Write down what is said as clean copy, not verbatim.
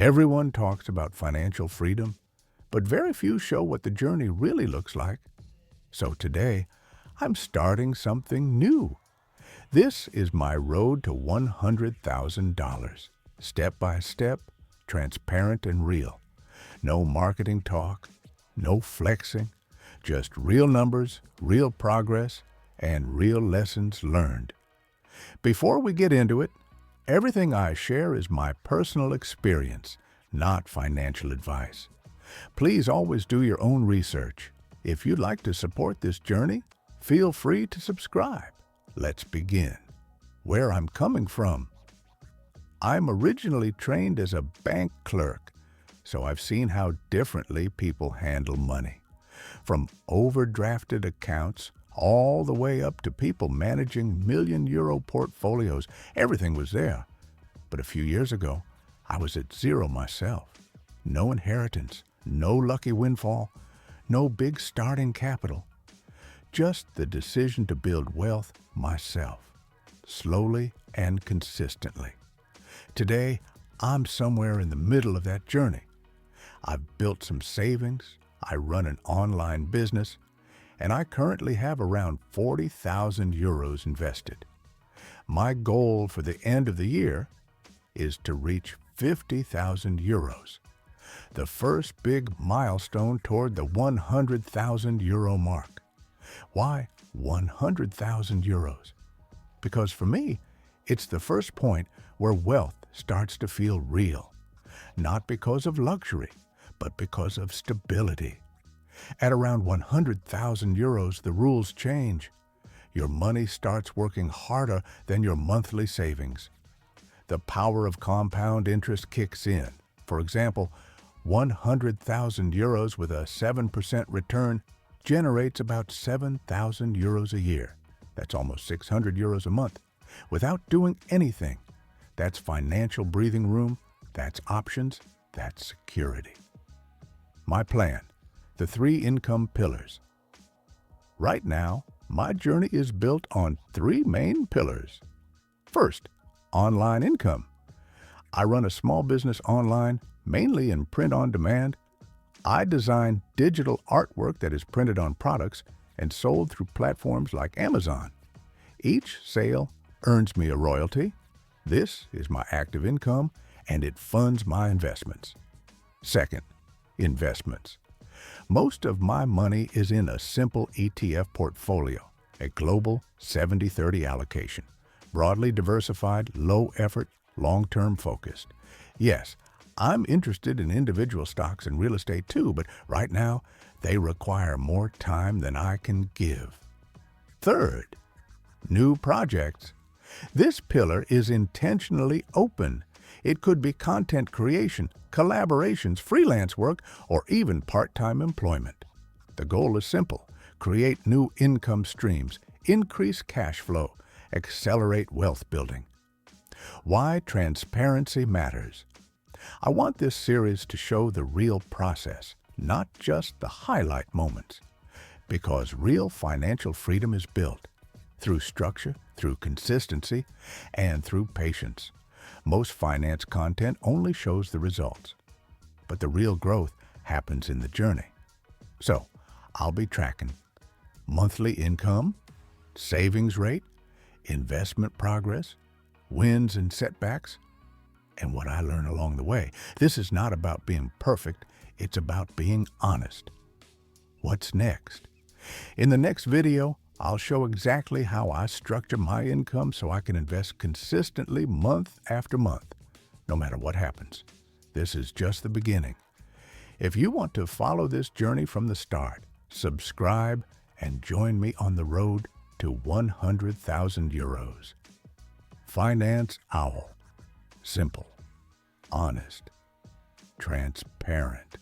Everyone talks about financial freedom, but very few show what the journey really looks like. So today, I'm starting something new. This is my road to $100,000. Step by step, transparent and real. No marketing talk, no flexing, just real numbers, real progress, and real lessons learned. Before we get into it, everything I share is my personal experience, not financial advice. Please always do your own research. If you'd like to support this journey, feel free to subscribe. Let's begin. Where I'm coming from. I'm originally trained as a bank clerk, so I've seen how differently people handle money. From overdrafted accounts all the way up to people managing million-euro portfolios, everything was there. But a few years ago, I was at zero myself. No inheritance, no lucky windfall, no big starting capital. Just the decision to build wealth myself, slowly and consistently. Today, I'm somewhere in the middle of that journey. I've built some savings, I run an online business, and I currently have around 40,000 euros invested. My goal for the end of the year is to reach 50,000 euros, the first big milestone toward the 100,000 euro mark. Why 100,000 euros? Because for me, it's the first point where wealth starts to feel real, not because of luxury, but because of stability. At around 100,000 euros, the rules change. Your money starts working harder than your monthly savings. The power of compound interest kicks in. For example, 100,000 euros with a 7% return generates about 7,000 euros a year. That's almost 600 euros a month. Without doing anything. That's financial breathing room, that's options, that's security. My plan, the 3 income pillars. Right now, my journey is built on 3 main pillars. First, online income. I run a small business online, mainly in print on demand. I design digital artwork that is printed on products and sold through platforms like Amazon. Each sale earns me a royalty. This is my active income, and it funds my investments. Second, investments. Most of my money is in a simple ETF portfolio, a global 70-30 allocation, broadly diversified, low effort, long-term focused. Yes, I'm interested in individual stocks and real estate too, but right now, they require more time than I can give. Third, new projects. This pillar is intentionally open. It could be content creation, collaborations, freelance work, or even part-time employment. The goal is simple. Create new income streams, increase cash flow, accelerate wealth building. Why transparency matters. I want this series to show the real process, not just the highlight moments. Because real financial freedom is built through structure, through consistency, and through patience. Most finance content only shows the results, but the real growth happens in the journey. So, I'll be tracking monthly income, savings rate, investment progress, wins and setbacks, and what I learn along the way. This is not about being perfect, it's about being honest. What's next? In the next video, I'll show exactly how I structure my income so I can invest consistently month after month, no matter what happens. This is just the beginning. If you want to follow this journey from the start, subscribe and join me on the road to 100,000 euros. Finance Owl. Simple, honest, transparent.